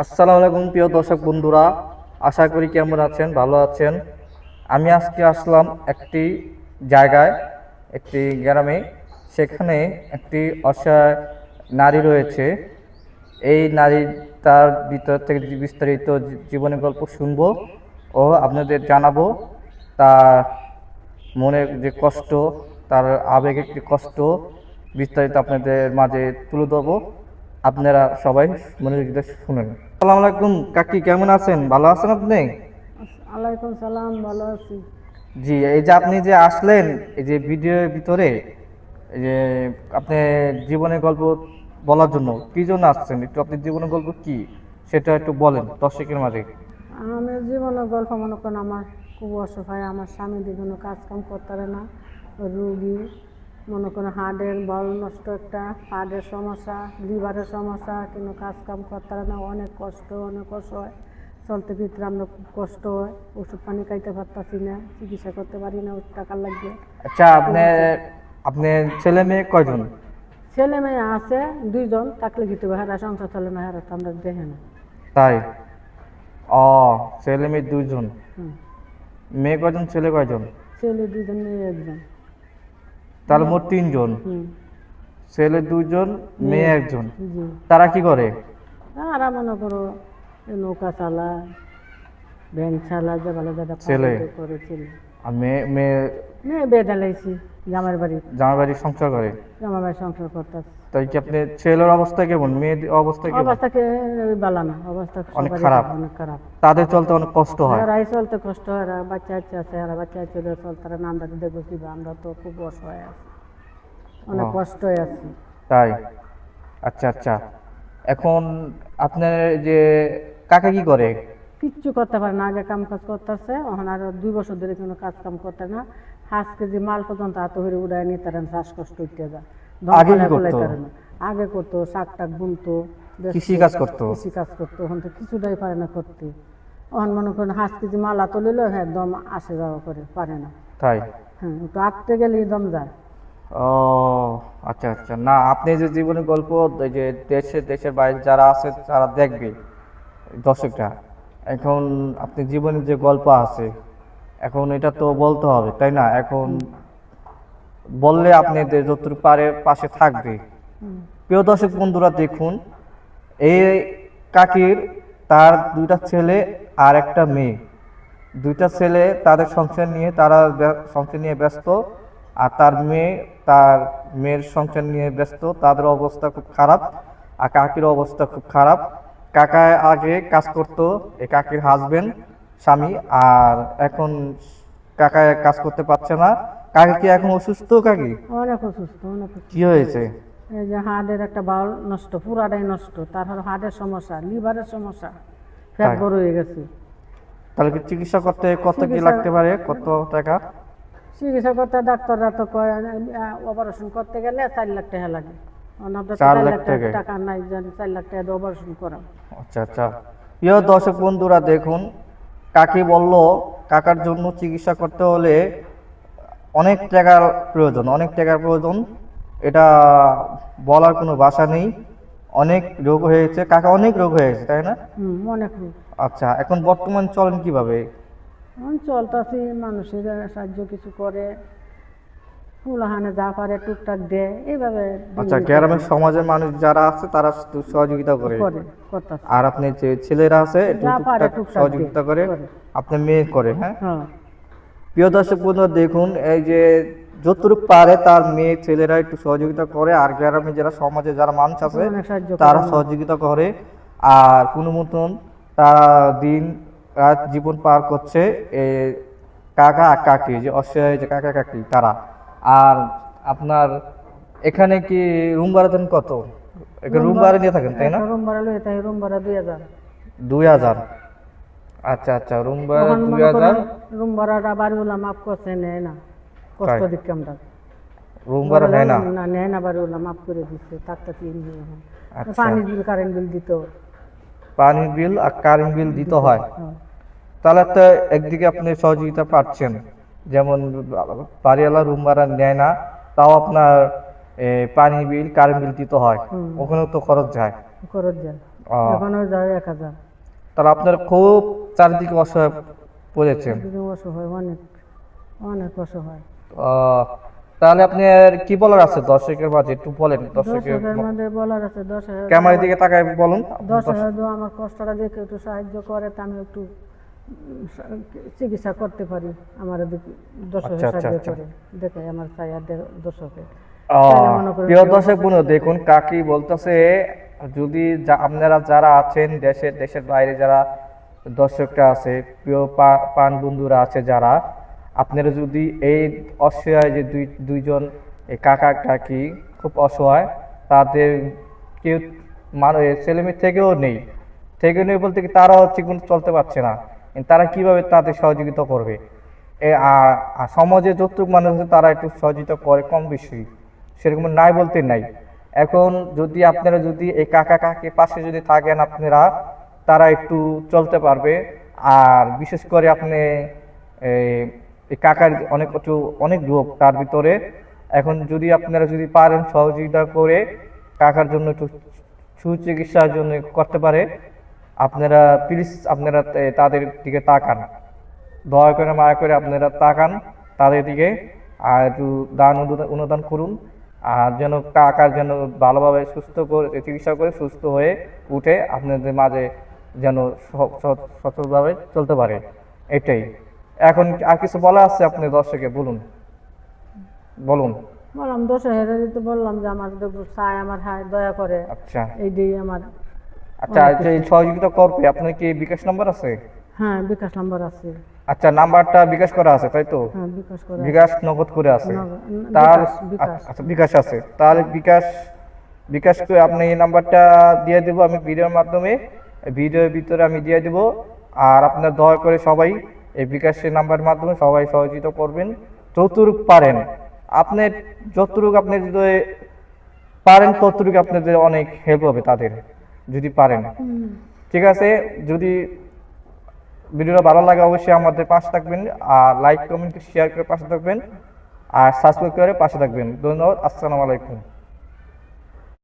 আসসালামু আলাইকুম প্রিয় দর্শক বন্ধুরা, আশা করি কেমন আছেন, ভালো আছেন। আমি আজকে আসলাম একটি জায়গায়, একটি গ্রামে। সেখানে একটি অসহায় নারী রয়েছে। এই নারী তার ভিতর থেকে বিস্তারিত জীবনের গল্প শুনবো ও আপনাদের জানাবো। তার মনের যে কষ্ট, তার আবেগের যে কষ্ট বিস্তারিত আপনাদের মাঝে তুলে ধরবো। আপনারা সবাই মনোযোগ দিয়ে শুনেন। আসসালামু আলাইকুম কাকি, কেমন আছেন, ভালো আছেন আপনি? ওয়ালাইকুম সালাম, ভালো আছি। জি, এই যে আপনি যে আসলেন এই যে ভিডিওর ভিতরে, এই যে আপনি জীবনের গল্প বলার জন্য কি জন্য আসছেন, একটু আপনার জীবনের গল্প কি সেটা একটু বলেন দর্শকের মাঝে। আমার জীবনের গল্প মনে করেন, আমার খুব অসহায়। আমার স্বামী কোনো কাজ কাম করতে পারে না, রুগী। মনে করেন হার্টের বল নষ্ট, একটা হার্টের সমস্যা, লিভারের সমস্যা, কোনো কাজ কাম করতে পারে না। অনেক কষ্ট, অনেক অসহায়। চলতে ফিরতে আমরা খুব কষ্ট হয়। ওষুধ পানি খাইতে পারতাছি না, চিকিৎসা করতে পারি না, টাকা লাগবে। আচ্ছা, আপনার ছেলে মেয়ে কয়জন? ছেলে মেয়ে আছে দুইজন, থাকলে কিন্তু হেরা সংসার চলে না, হেরা তো আমরা দেখে না। তাই? ও, ছেলে মেয়ে দুইজন। হুম। মেয়ে কয়জন, ছেলে কয়জন? ছেলে দুজন, মেয়ে একজন। তাহলে মোট তিনজন। হুম। ছেলে দুইজন, মেয়ে একজন। জি। তারা কি করে? আর মনে করো নৌকা চালায়, ভ্যান চালায়, যে ভালো দাদা ছেলে করেছিল। আর মেয়ে মেয়ে মেয়ে বিয়ে ডালাইছি জামার বাড়ি, জামাই বাড়ি সংসার করে। জামার বাড়ি সংসার করতেছে। তাই কি আপনি ছেলের অবস্থা কেমন, মেয়ের অবস্থা কেমন? অবস্থাকে বালা না, অবস্থা অনেক সবারই খারাপ। অনেক খারাপ। তাদের চলতে অনেক কষ্ট হয়। রাই চলতে কষ্ট হয়, বাচ্চা বাচ্চা আছে, আর বাচ্চা চলে চলতে না, আমরা তো দেখবো কি, আমরা তো খুব অসহায় আছি, অনেক ও, কষ্ট আছি। তাই? আচ্ছা আচ্ছা। এখন আপনার যে কাকা কি করে? কিচ্ছু করতে পারে না, আগে কাম কাজ করতেছে, এখন আর 2 বছর ধরে কোনো কাজ কাম করতে না। 5 কেজি মাল পর্যন্ত হাতে হয়ে উড়ায় নিয়ে তার শ্বাসকষ্ট উঠতে যায়। আগে কি করতো? আগে করতো শাক টাক বুনতো, কৃষি কাজ করতো? কৃষি কাজ করতো, এখন তো কিছুটাই পারে না করতে। এখন মনে করেন 5 কেজি মাল হাতে লিলেও হ্যাঁ দম আসে যাওয়া করে, পারে না। তাই? হ্যাঁ, একটু আটতে গেলেই দম যায়। ও, আচ্ছা আচ্ছা। না, আপনি যে জীবনের গল্প, এই যে দেশের বাইরে যারা আছে তারা দেখবে, দর্শকরা। এখন আপনি জীবনের যে গল্প আছে, এখন এটা তো বলতে হবে তাই না? এখন বললে আপনাদের যতটুকু পারে পাশে থাকবে। হুম। প্রিয় দর্শক বন্ধুরা, দেখুন এই কাকির তার দুইটা ছেলে আর একটা মেয়ে। দুইটা ছেলে তাদের সংসার নিয়ে, তারা সংসার নিয়ে ব্যস্ত। আর তার মেয়ের সংসার নিয়ে ব্যস্ত। তাদের অবস্থা খুব খারাপ। আর কাকির অবস্থা খুব খারাপ। কাকা আগে কাজ করতো, এই কাকির হাজবেন্ড, স্বামী। আর এখন কাকা কাজ করতে পারছে না। কাকি কি এখন অসুস্থ? কাকি অনেক অসুস্থ, অনেক অসুস্থ। কি হয়েছে? এই যে হার্টের একটা বাউল নষ্ট, পুরাটাই নষ্ট। তারপর হার্টের সমস্যা, লিভারের সমস্যা, ফ্যাট তাই? বড় হয়ে গেছে। তাহলে কি চিকিৎসা করতে কত কি চিকিৎসা- লাগতে পারে, কত টাকা? চিকিৎসা করতে ডাক্তাররা তো কয় অপারেশন করতে গেলে 4 লাখ টাকা লাগে। আমাদের তো 4 4 লাখ লাখ টাকা? টাকা নাই, জানি 4 লাখ টাকা দিয়ে অপারেশন করা। আচ্ছা আচ্ছা। প্রিয় দর্শক বন্ধুরা, দেখুন কাকি বলল কাকার জন্য চিকিৎসা করতে হলে অনেক টাকার প্রয়োজন, অনেক টাকার প্রয়োজন। এটা বলার কোনো ভাষা নেই। অনেক রোগ হয়েছে, কাকা অনেক রোগ হয়েছে তাই না? অনেক রোগ। আচ্ছা, এখন বর্তমান চলেন কিভাবে? এখন চলতেছি, মানুষের সাহায্য কিছু করে, ফুলাহানে যা পারে টুকটাক দেয়, এইভাবে দিন আচ্ছা, দিন গ্রামের সমাজের মানুষ যারা আছে তারা সহযোগিতা করে। করে করতেছে। আর আপনার যে ছেলেরা আছে একটু যা পারে টুকটাক টুকটাক সহযোগিতা করে। করে। আপনার মেয়ে করে? হ্যাঁ। হ্যাঁ। প্রিয় দর্শক বন্ধুরা, দেখুন এই যে যতটুকু পারে তার মেয়ে ছেলেরা একটু সহযোগিতা করে। আর গ্রামে যারা সমাজে যারা মানুষ আছে অনেক সাহায্য করে তারা আমার। সহযোগিতা করে। আর কোনো মতন তারা দিন রাত জীবন পার করছে এই কাকা আর কাকি, যে অসহায় যে কাকা কাকি তারা। আর আপনার এখানে কি রুম ভাড়া দেন কত? এখানে রুম ভাড়া নিয়ে থাকেন তাই না? রুম ভাড়া লইতে হয়, রুম ভাড়া 2000। 2000? আচ্ছা আচ্ছা, রুম ভাড়া তখন মনে 2000। করেন রুম ভাড়াটা বাড়িওয়ালা মাফ করছে, নেয় না, কষ্ট তাই? দিচ্ছে আমরা। রুম ভাড়া নেয় না? না, নেয় না, বাড়িওয়ালা মাফ করে দিচ্ছে, থাকতে কি এখন। আচ্ছা। পানি বিল, কারেন্ট বিল দিত। পানি বিল আর কারেন্ট বিল দিতে হয়। হ্যাঁ। তাহলে তো একদিকে আপনি সহযোগিতা পাচ্ছেন, যেমন বাড়িওয়ালা রুম ভাড়া নেয় না, তাও আপনার পানি বিল কারেন্ট বিল দিতে হয়। ওখানেও তো খরচ যায়। খরচ যায়। আহ, এখনো যায় 1000। তাহলে আপনার খুব চারিদিকে অসহায় পড়েছেন। একদিকে অসহায়, অনেক অনেক অসহায়। আহ, তাহলে আপনার কি বলার আছে দর্শকের মাঝে একটু বলেন, দর্শকের দর্শকের মধ্যে বলার আছে 10,000 ক্যামেরার দিকে তাকায় বলুন। 10,000 আমার কষ্টটা দেখে একটু সাহায্য করে, তা আমি একটু চিকিৎসা করতে পারি। আমার এদিকে 10,000 আচ্ছা, আচ্ছা, সাহায্য আচ্ছা। করে দেখে আমার চাই আর দর্শকে। প্রিয় দর্শক বন্ধু, দেখুন কাকি বলতেছে, যদি আপনারা যারা আছেন দেশের বাইরে যারা দর্শকরা আছে, প্রিয় পান বন্ধুরা আছে যারা, আপনারা যদি এই অসহায় যে দুইজন এই কাকা কাকি খুব অসহায়, তাদের কেউ ছেলে মেয়ে থেকেও নেই বলতে কি তারাও ঠিক মতো চলতে পারছে না, তারা কিভাবে তাদের সহযোগিতা করবে? আর সমাজে যতটুক মানুষ আছে তারা একটু সহযোগিতা করে কম বেশি, সেরকম নাই বলতে নাই। এখন যদি আপনারা যদি এই কাকা কাকি পাশে যদি থাকেন আপনারা, তারা একটু চলতে পারবে। আর বিশেষ করে আপনি এই কাকার অনেক রোগ তার ভিতরে, এখন যদি আপনারা যদি পারেন সহযোগিতা করে কাকার জন্য একটু সুচিকিৎসার জন্য করতে পারে, আপনারা প্লিজ আপনারা তাদের দিকে তাকান, দয়া করে মায়া করে আপনারা তাকান তাদের দিকে, আর একটু দান অনুদান করুন, আর যেন কাকার যেন ভালোভাবে সুস্থ করে চিকিৎসা করে সুস্থ হয়ে উঠে আপনাদের মাঝে যেন সচলভাবে চলতে পারে। এটাই। এখন আর কিছু বলা আছে আপনি দর্শকে বলুন বলুন। বললাম 10,000 দিতে, বললাম যে আমার একটু চাই, আমার হায় দয়া করে, আচ্ছা এই দিয়ে আমার। আচ্ছা, এই সহযোগিতা করবে। আপনার কি বিকাশ নাম্বার আছে? হ্যাঁ, বিকাশ নাম্বার আছে। আচ্ছা, নাম্বারটা বিকাশ করা আছে তাই তো? হ্যাঁ, বিকাশ করে বিকাশ নগদ করে আছে। তার বিকাশ। আচ্ছা, বিকাশ আছে, তাহলে বিকাশ করে আপনি এই নাম্বারটা দিয়ে দেবো আমি ভিডিওর মাধ্যমে, ভিডিওর ভিতরে আমি দিয়ে দেবো। আর আপনার দয়া করে সবাই এই বিকাশের নাম্বারের মাধ্যমে সবাই সহযোগিতা করবেন যতটুকু পারেন। আপনি যতটুকু আপনি যদি পারেন ততটুকু আপনাদের অনেক হেল্প হবে তাদের, যদি পারেন। ঠিক আছে, যদি ভিডিওটা ভালো লাগে অবশ্যই আমাদের পাশে থাকবেন, আর লাইক কমেন্ট শেয়ার করে পাশে থাকবেন, আর সাবস্ক্রাইব করে পাশে থাকবেন। ধন্যবাদ। আসসালামু আলাইকুম।